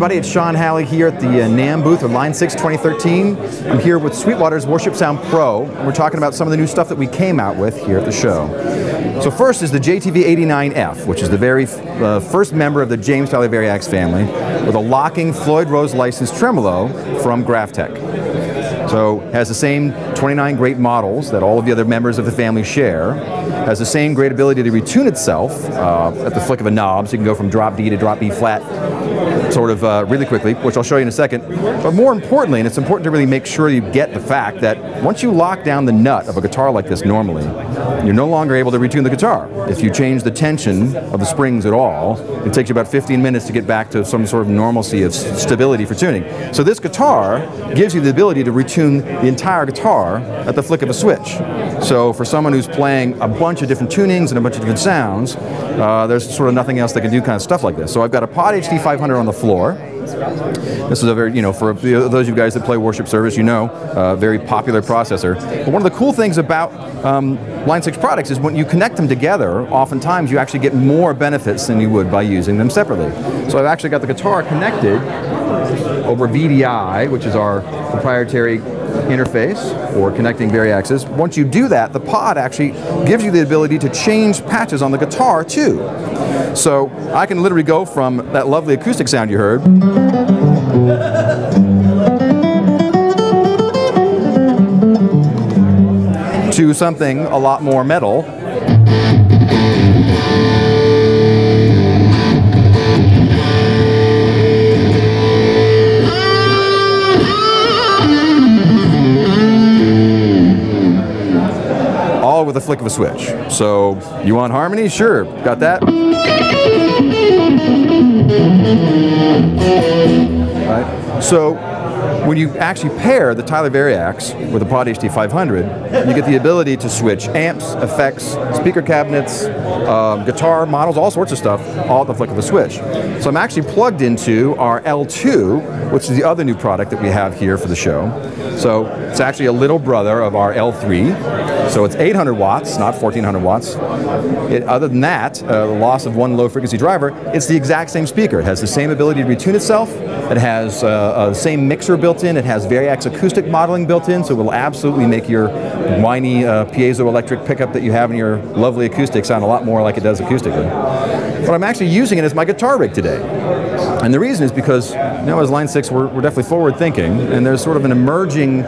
everybody, it's Sean Halley here at the NAMM booth of Line 6 2013. I'm here with Sweetwater's Worship Sound Pro, and we're talking about some of the new stuff that we came out with here at the show. So first is the JTV-89 which is the very first member of the James-Tyler Variax family, with a locking Floyd Rose licensed tremolo from Graphtec. So has the same 29 great models that all of the other members of the family share, has the same great ability to retune itself at the flick of a knob, so you can go from drop D to drop B flat sort of really quickly, which I'll show you in a second. But more importantly, and it's important to really make sure you get the fact that once you lock down the nut of a guitar like this normally, you're no longer able to retune the guitar. If you change the tension of the springs at all, it takes you about 15 minutes to get back to some sort of normalcy of stability for tuning. So this guitar gives you the ability to retune the entire guitar at the flick of a switch. So for someone who's playing a bunch of different tunings and a bunch of different sounds, there's sort of nothing else that can do kind of stuff like this. So I've got a Pod HD 500 on the floor. This is a very, for those of you guys that play worship service, very popular processor. But one of the cool things about Line 6 products is when you connect them together, oftentimes you actually get more benefits than you would by using them separately. So I've actually got the guitar connected over VDI, which is our proprietary interface or connecting Variaxes. Once you do that, the pod actually gives you the ability to change patches on the guitar too. So I can literally go from that lovely acoustic sound you heard to something a lot more metal. All with a flick of a switch. So you want harmony? Sure, got that. Right. So when you actually pair the Tyler Variax with the Pod HD 500, you get the ability to switch amps, effects, speaker cabinets, guitar models, all sorts of stuff, all at the flick of a switch. So I'm actually plugged into our L2, which is the other new product that we have here for the show. So it's actually a little brother of our L3. So it's 800 watts, not 1400 watts. Other than that, the loss of one low frequency driver, it's the exact same speaker. It has the same ability to retune itself. It has the same mixer built in. It has Variax acoustic modeling built in, so it will absolutely make your whiny piezoelectric pickup that you have in your lovely acoustic sound a lot more like it does acoustically. But I'm actually using it as my guitar rig today. And the reason is because, as Line 6, we're definitely forward thinking, and there's sort of an emerging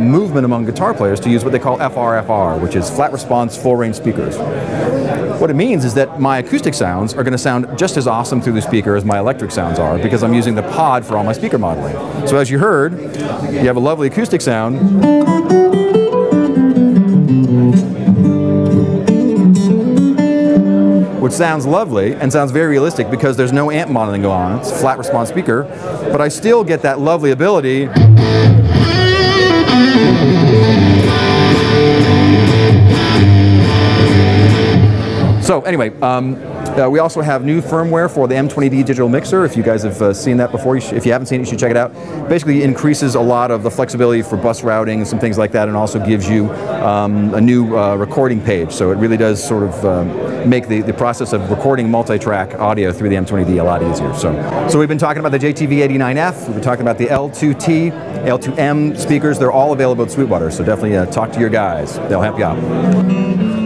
movement among guitar players to use what they call FRFR, which is flat response full range speakers. What it means is that my acoustic sounds are going to sound just as awesome through the speaker as my electric sounds are, because I'm using the pod for all my speaker modeling. So as you heard, you have a lovely acoustic sound, which sounds lovely and sounds very realistic because there's no amp modeling going on. It's a flat response speaker, but I still get that lovely ability So anyway, we also have new firmware for the M20D digital mixer. If you guys have seen that before, if you haven't seen it, you should check it out. Basically, it increases a lot of the flexibility for bus routing and some things like that, and also gives you a new recording page. So it really does sort of make the process of recording multi-track audio through the M20D a lot easier. So we've been talking about the JTV-89 we've been talking about the L2T, L2M speakers. They're all available at Sweetwater, so definitely talk to your guys. They'll help you out.